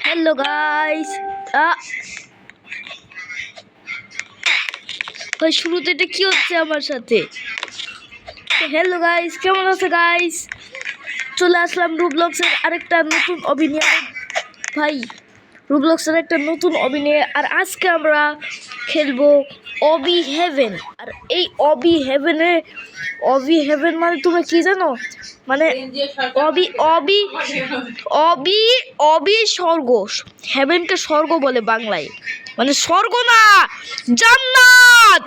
Hello guys. ভাই শুরুতে এটা কি হচ্ছে আমার সাথে? হ্যালো গাইস, কেমন আছে গাইস? চলে আসলাম রুবলক্সের আরেকটা নতুন অভিনয়। ভাই রুবলক্সের একটা নতুন অভিনয়, আর আজকে আমরা খেলবো অবি হেভেন। আর এই অবি হেভেন মানে তুমি কি জানো? মানে অবি অবি অবি অবি স্বর্গ, হেভেনকে স্বর্গ বলে বাংলায়, মানে স্বর্গ না, জান্নাত।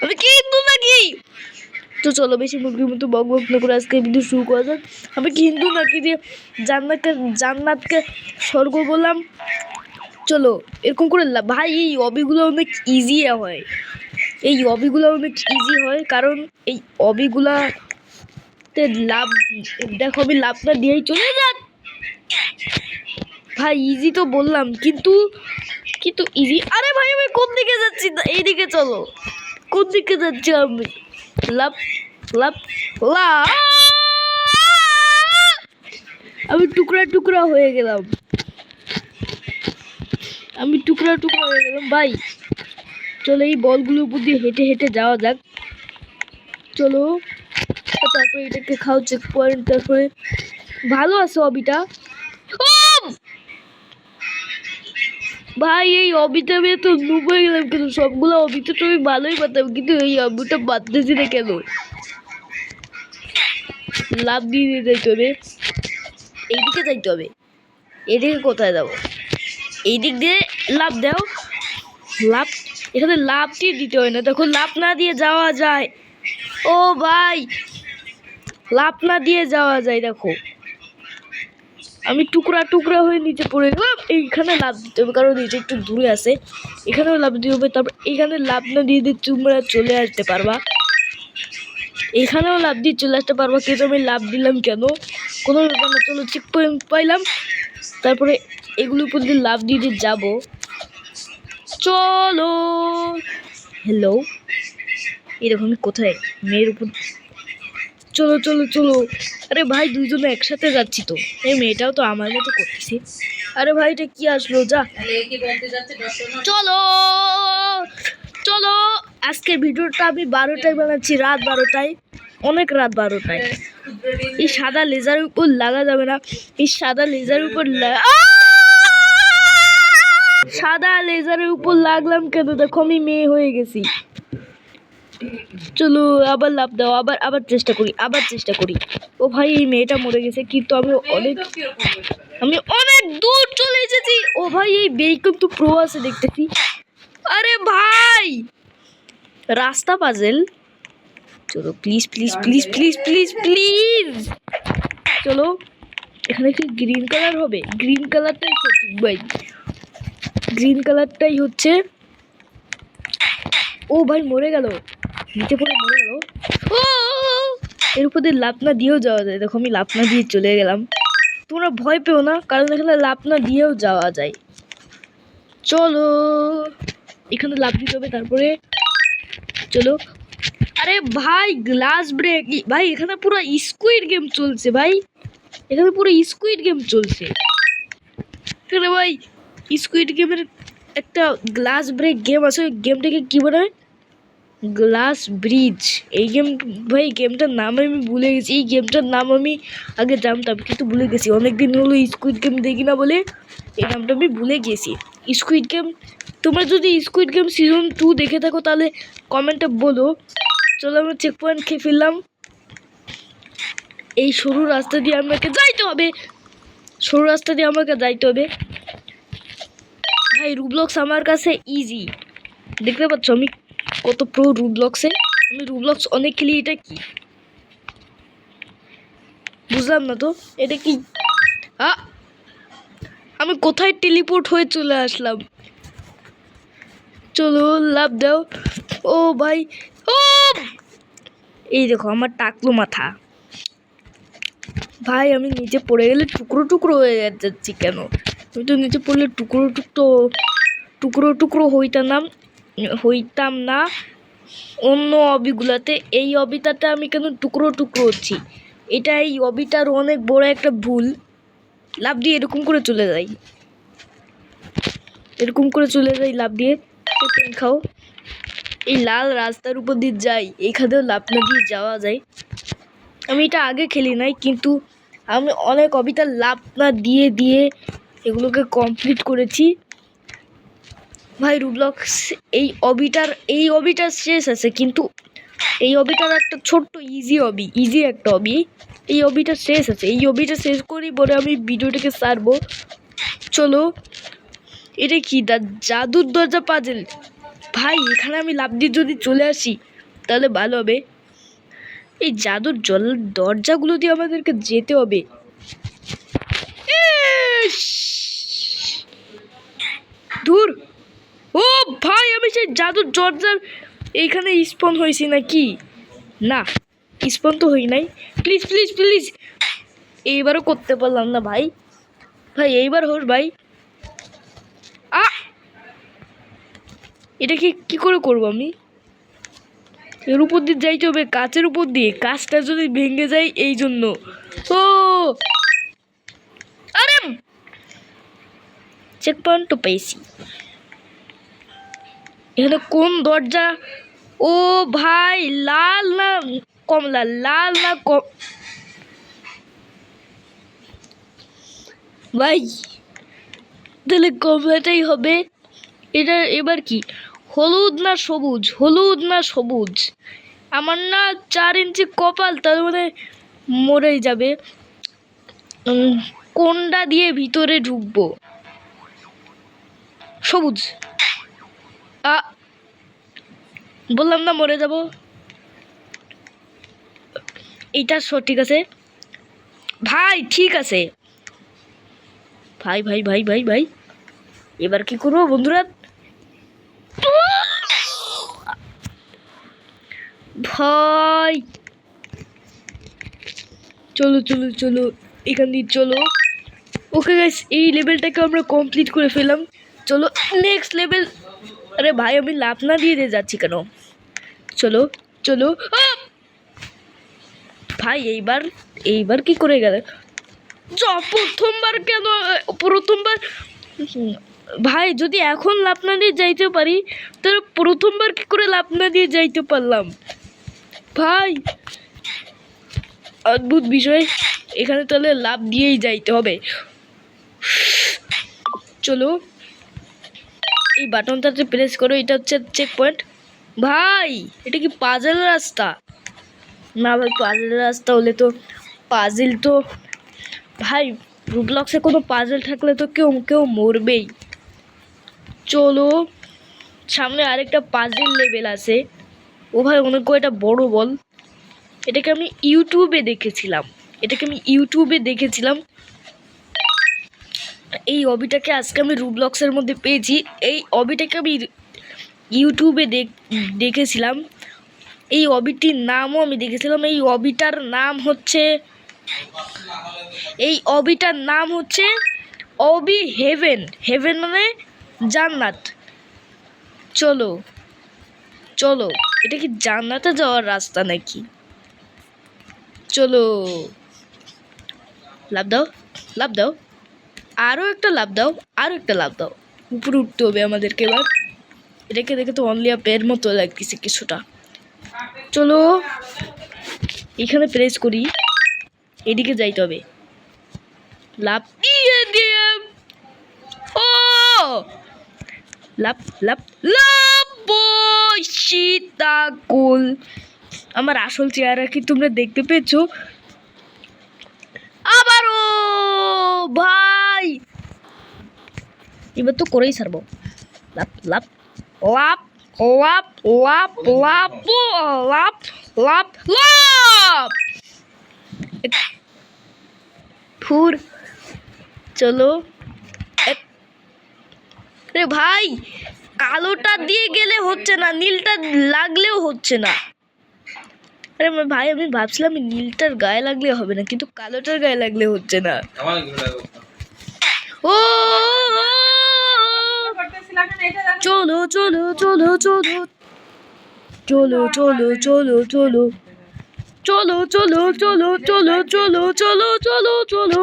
আমি কি হিন্দু নাকি? তো চলো বেশি মুরগির মতো বক বক না করে আজকে ভিডিও শুরু করা যাক। আমি কি হিন্দু নাকি যে জান্নাতকে স্বর্গ বললাম? চলো এরকম করে ভাই এই অবিগুলো অনেক ইজি হয়, কারণ এই অবিগুলাতে লাভ, দেখো আমি লাভটা দিয়েই চলে যাক। ভাই ইজি তো বললাম, কিন্তু ইজি। আরে ভাই আমি কোন দিকে যাচ্ছি? এইদিকে চলো। কোন দিকে যাচ্ছি আমি? লাভ লাভ লাভ, আমি টুকরা টুকরা হয়ে গেলাম। ভাই চলো এই বলগুলোর উপর দিয়ে হেঁটে হেঁটে যাওয়া যাক। চলো তারপরে এটাকে খাও চেক পয়েন্ট। তারপরে ভালো আছে অবিটা। ভাই এই অবিটা আমি তো নুব হয়ে গেলাম, কিন্তু সবগুলো অবিটা তো আমি ভালোই পাতাম, কিন্তু এই অবিটা বাদতেছি না কেন? লাভ দিয়ে যাইতে হবে, এইদিকে যাইতে হবে। এদিকে কোথায় যাবো? এই দিক দিয়ে লাভ দাও। লাভ, এখানে লাভটি দিতে হয় না, দেখো লাভ না দিয়ে যাওয়া যায়। ও ভাই লাভ না দিয়ে যাওয়া যায়, দেখো আমি টুকরা টুকরা হয়ে নিচে পড়ে গেলাম। এইখানে লাভ দিতে হবে কারণ এটা একটু দূরে আছে, এখানেও লাভ দিতে হবে। তারপর এখানে লাভ না দিয়ে তোমরা চলে আসতে পারবা, এখানেও লাভ দিয়ে চলে আসতে পারবা। কিন্তু আমি লাভ দিলাম কেন? কোনো ব্যাপার না, চলো চেক পয়েন্ট পাইলাম। তারপরে এগুলোর উপর দিয়ে লাভ দিয়ে যাবো। চলো হ্যালো, এরকম কোথায় মেয়ের উপর? চলো চলো চলো। আরে ভাই দুইজনে একসাথে যাচ্ছি তো, এই মেয়েটাও তো আমার মতো করতেছে। আরে ভাই এটা কি আসলো? যা চলো চলো। আজকের ভিডিওটা আমি 12টায় বানাচ্ছি, রাত 12টায়, অনেক রাত 12টায়। এই সাদা লেজারের উপর লাগা যাবে না, এই সাদা লেজারের উপর সাদা লেজারের উপর লাগলাম কেন? দেখো আমি মেয়ে হয়ে গেছি। চলো আবার লাভ দাও, আবার চেষ্টা করি। ও ভাই এই মেয়েটা মরে গেছে, কিন্তু আমি অনেক দূর চলে এসেছি। ও ভাই এই বেকন তো প্রো আছে দেখতেছি। আরে ভাই রাস্তা পাজেল। চলো please please please please please please চলো। এখানে কি গ্রিন কালার হবে? গ্রিন কালারটাই সঠিক ভাই, গ্রিন কালারটাই হচ্ছে। ও ভাই মরে গেল, নিচে পড়ে মরে গেল। ও এর উপর দিয়ে লাভ না দিয়েও যাওয়া যায়, দেখো আমি লাভ না দিয়ে চলে গেলাম। তোমরা ভয় পেও না, কারণ এখানে লাভ না দিয়েও যাওয়া যায়। চলো এখানে লাভ দিতে হবে, তারপরে চলো। আরে ভাই গ্লাস ব্রেক, ভাই এখানে পুরো স্কুইড গেম চলছে। ভাই এখানে পুরো স্কুইড গেম চলছে এখানে। ভাই স্কুইড গেমের একটা গ্লাস ব্রেক গেম আছে, ওই গেমটাকে কি বলে? Glass bridge. এই গেম, ভাই গেমটার নাম আমি ভুলে গেছি। এই গেমটার নাম আমি আগে জানতাম, কিন্তু ভুলে গেছি। অনেকদিন হলো স্কুইড গেম দেখি না বলে এই নামটা আমি ভুলে গেছি। স্কুইড গেম, তোমরা যদি স্কুইড গেম সিজন 2 দেখে থাকো তাহলে কমেন্টে বলো। চলো আমরা চেক পয়েন্ট খেয়ে ফেললাম। এই সরু রাস্তা দিয়ে আমাকে যাইতে হবে। ভাই রুবলক্স আমার কাছে ইজি, দেখতে পাচ্ছ আমি কত প্রো রুবলক্সে। আমি রুবলক্স অনেক খেলি। এটা কি বুঝলাম না তো, এটা কি? আমি কোথায় টেলিপোর্ট হয়ে চলে আসলাম? চলো লাভ দাও। ও ভাই ও এই দেখো আমার টাকলো মাথা। ভাই আমি নিচে পড়ে গেলে টুকরো টুকরো হয়ে যাচ্ছি কেন? আমি তো নিচে পড়লে টুকরো টুকরো হইতাম না অন্য অবিগুলাতে। এই অবিটাতে আমি কেন টুকরো টুকরো হচ্ছি? এটা এই অবিটার অনেক বড় একটা ভুল। লাফ দিয়ে এরকম করে চলে যাই, এরকম করে চলে যাই লাফ দিয়ে। পেন খাও। এই লাল রাস্তার উপর দিয়ে যাই, এখানেও লাফ না দিয়ে যাওয়া যায়। আমি এটা আগে খেলি নাই, কিন্তু আমি অনেক অবিটার লাফ না দিয়ে দিয়ে এগুলোকে কমপ্লিট করেছি। ভাই রুবলক্স এই অবিটার শেষ আছে, কিন্তু এই অবিটার একটা ছোট্ট ইজি একটা অবি, এই অবিটা শেষ আছে। এই অবিটা শেষ করি বলে আমি ভিডিওটাকে ছাড়বো। চলো, এটা কি জাদুর দরজা পাজেল। ভাই এখানে আমি লাফ দিয়ে যদি চলে আসি তাহলে ভালো হবে। এই জাদুর দরজাগুলো দিয়ে আমাদেরকে যেতে হবে। দূর। ও ভাই, আমি সেই জাদুর দরজার এইখানে স্পন হয়েছি নাকি? না, স্পন তো হই নাই। প্লিজ প্লিজ প্লিজ, এইবারও করতে পারলাম না ভাই। ভাই এইবার হোস ভাই। এটা কি করে করবো আমি? এর উপর দিয়ে যাইতে হবে, কাচের উপর দিয়ে। কাচটা যদি ভেঙে যায় এই জন্য। ও আরে, চেক পয়েন্ট তো পেয়েছি। এখানে কোন দরজা? ও ভাই, লাল না কমলা? লাল না ভাই, তাহলে কমলাটাই হবে। এটা এবার কি, হলুদ না সবুজ? হলুদ না সবুজ? আমার না 4 ইঞ্চি কপাল, তার মানে মরেই যাবে। কোনটা দিয়ে ভিতরে ঢুকবো? সবুজ। বললাম না মরে যাব। এইটা সঠিক আছে ভাই, ঠিক আছে ভাই ভাই ভাই ভাই ভাই। এবার কি করবো বন্ধুরা? ভাই চলো চলো চলো, এখান দিয়ে চলো। ওকে গাইস, এই লেভেলটাকে আমরা কমপ্লিট করে ফেললাম। চলো নেক্সট লেভেল। আরে ভাই, আমি লাফ না দিয়ে যাচ্ছি কেন? চলো চলো। ভাই এইবার কি করে গেলে? প্রথমবার কেন? প্রথমবার ভাই, যদি এখন লাফ না দিয়ে যাইতে পারি তাহলে প্রথমবার কি করে লাফ না দিয়ে যাইতে পারলাম? ভাই অদ্ভুত বিষয়। এখানে তাহলে লাফ দিয়েই যাইতে হবে। চলো, এই বাটনটাতে প্রেস করো, এটা হচ্ছে চেক পয়েন্ট। ভাই এটা কি পাজেল রাস্তা? না ভাই, পাজেল রাস্তা হলে তো পাজেল তো ভাই, রুবলক্সে কোনো পাজেল থাকলে তো কেউ মরবেই। চলো, সামনে আরেকটা পাজেল লেভেল আছে। ও ভাই, অনেক কয়টা বড় বল। এটাকে আমি ইউটিউবে দেখেছিলাম। এই অবিটাকে আজকে আমি রুবলক্সের মধ্যে পেয়েছি। এই অবিটাকে আমি ইউটিউবে দেখেছিলাম। এই অবিটির নামও আমি দেখেছিলাম। এই অবিটার নাম হচ্ছে অবি হেভেন। হেভেন মানে জান্নাত। চলো চলো, এটা কি জান্নাতে যাওয়ার রাস্তা নাকি? চলো, লাফ দাও লাফ দাও, আরও একটা লাফ দাও, উপরে উঠতে হবে আমাদেরকে এবার। এটাকে দেখে তো অনলি আপের মতো লাগতেছে কিছুটা। চলো, এখানে প্রেস করি, এদিকে যাইতে হবে। লাফ দিয়ে ও লাফ লাফ লাফ, সীতাকুল। আমার আসল চেহারা কি তোমরা দেখতে পেয়েছো? আবারও ভাই, এবার তো করেই ছাড়বো। লাফ লাফ লাফ লাফ লাফ লাফ লাফ লাফ লাফ। ফুর। চলো। রে ভাই, কালোটা দিয়ে গেলে হচ্ছে না, নীলটা লাগলেও হচ্ছে না। আরে ভাই, আমি ভাবছিলাম নীলটার গায়ে লাগলে হবে না, কিন্তু কালোটার গায়ে লাগলে হচ্ছে না। ও চলো চলো চলো চলো চলো চলো চলো চলো চলো চলো চলো চলো চলো চলো চলো চলো।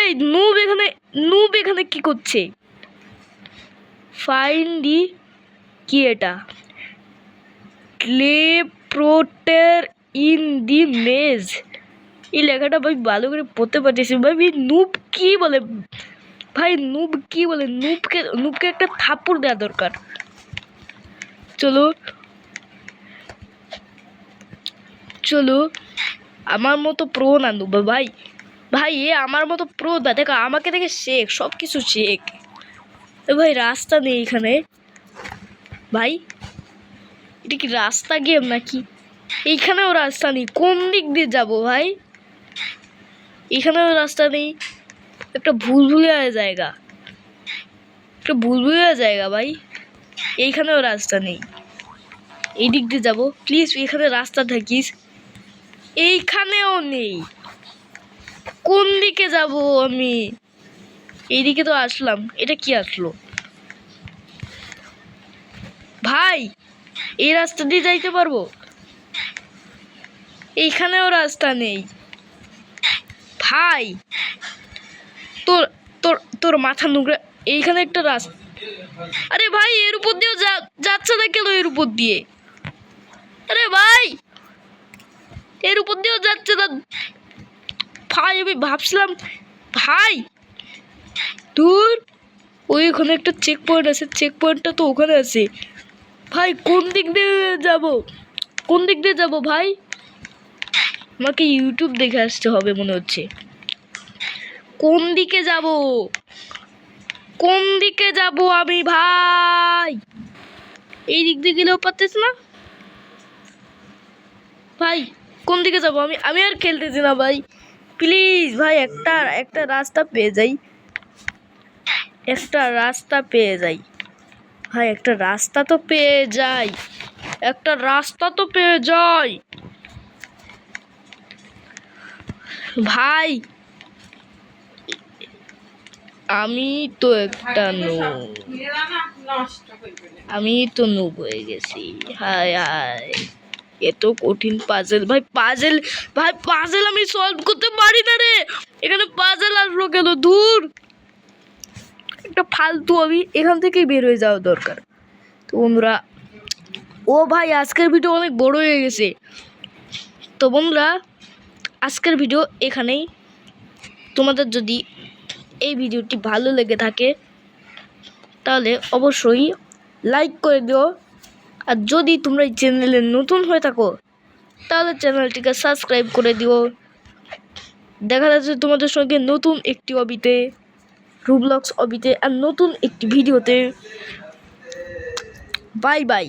এই নুব এখানে কি করছে? ফাইন দি কি এটা? ক্লে প্রোটের ইন দি মেজ। এই লেখাটা ভাই ভালো করে পড়তে পারতেছি ভাই। নুব কি বলে ভাই? নুব কি বলে? নুবকে একটা থাপ্পড় দেওয়া দরকার। চলো চলো, আমার মতো প্রো না নুব ভাই। ভাই এ আমার মতো প্রো না, দেখো আমাকে দেখে শেখ, সব কিছু শেখ। ভাই রাস্তা নেই এখানে ভাই। এটা কি রাস্তা গেম নাকি? এইখানেও রাস্তা নেই, কোন দিক দিয়ে যাব ভাই? এখানেও রাস্তা নেই, একটা ভুলভুলিয়া জায়গা, ভাই। এইখানেও রাস্তা নেই, এই দিক দিয়ে যাবো প্লিজ, এখানে রাস্তা থাকিস। এইখানেও নেই, কোন দিকে যাব আমি? এইদিকে তো আসলাম, এটা কি আসলো ভাই? এই রাস্তা দিয়ে যাইতে পারবো? এইখানেও রাস্তা নেই ভাই। তোর তোর তোর মাথা নোংরা। এইখানে একটা রাস্তা। আরে ভাই এর উপর দিয়েও যাচ্ছে না কেন? এর উপর দিয়ে, আরে ভাই এর উপর দিয়েও যাচ্ছে না ভাই। আমি ভাবছিলাম ভাই দূর, ওইখানে একটা চেক পয়েন্ট আছে, চেক পয়েন্টটা তো ওখানে আছে ভাই। কোন দিক দিয়ে যাব? কোন দিক দিয়ে যাব ভাই? আমাকে ইউটিউব দেখে আসতে হবে মনে হচ্ছে। কোন দিকে যাব? কোন দিকে যাব আমি ভাই? এই দিক দিয়ে গেলেও পারতেছ না ভাই। কোন দিকে যাব আমি? আমি আর খেলতেছি না ভাই, প্লিজ ভাই। একটা রাস্তা পেয়ে যাই, একটা রাস্তা পেয়ে যাই ভাই। একটা রাস্তা তো পেয়ে যাই, একটা রাস্তা তো পেয়ে যাই ভাই। আমি তো একটা আমি তো নুব হয়ে গেছি। হায় হায়, এত কঠিন পাজেল ভাই। পাজেল আমি সলভ করতে পারি না রে। এখানে পাজেল আসলো কেন? দূর, একটা ফালতু। আমি এখান থেকেই বের হয়ে যাওয়া দরকার। তো বন্ধুরা, ও ভাই আজকের ভিডিও অনেক বড় হয়ে গেছে। তো বন্ধুরা, আজকের ভিডিও এখানেই। তোমাদের যদি এই ভিডিওটি ভালো লেগে থাকে তাহলে অবশ্যই লাইক করে দিও। আর যদি তোমরা এই চ্যানেলে নতুন হয়ে থাকো তাহলে চ্যানেলটিকে সাবস্ক্রাইব করে দিও। দেখা যাচ্ছে তোমাদের সঙ্গে নতুন একটি অবিতে, রুবলক্স অবিতে, আর নতুন একটি ভিডিওতে। Bye bye.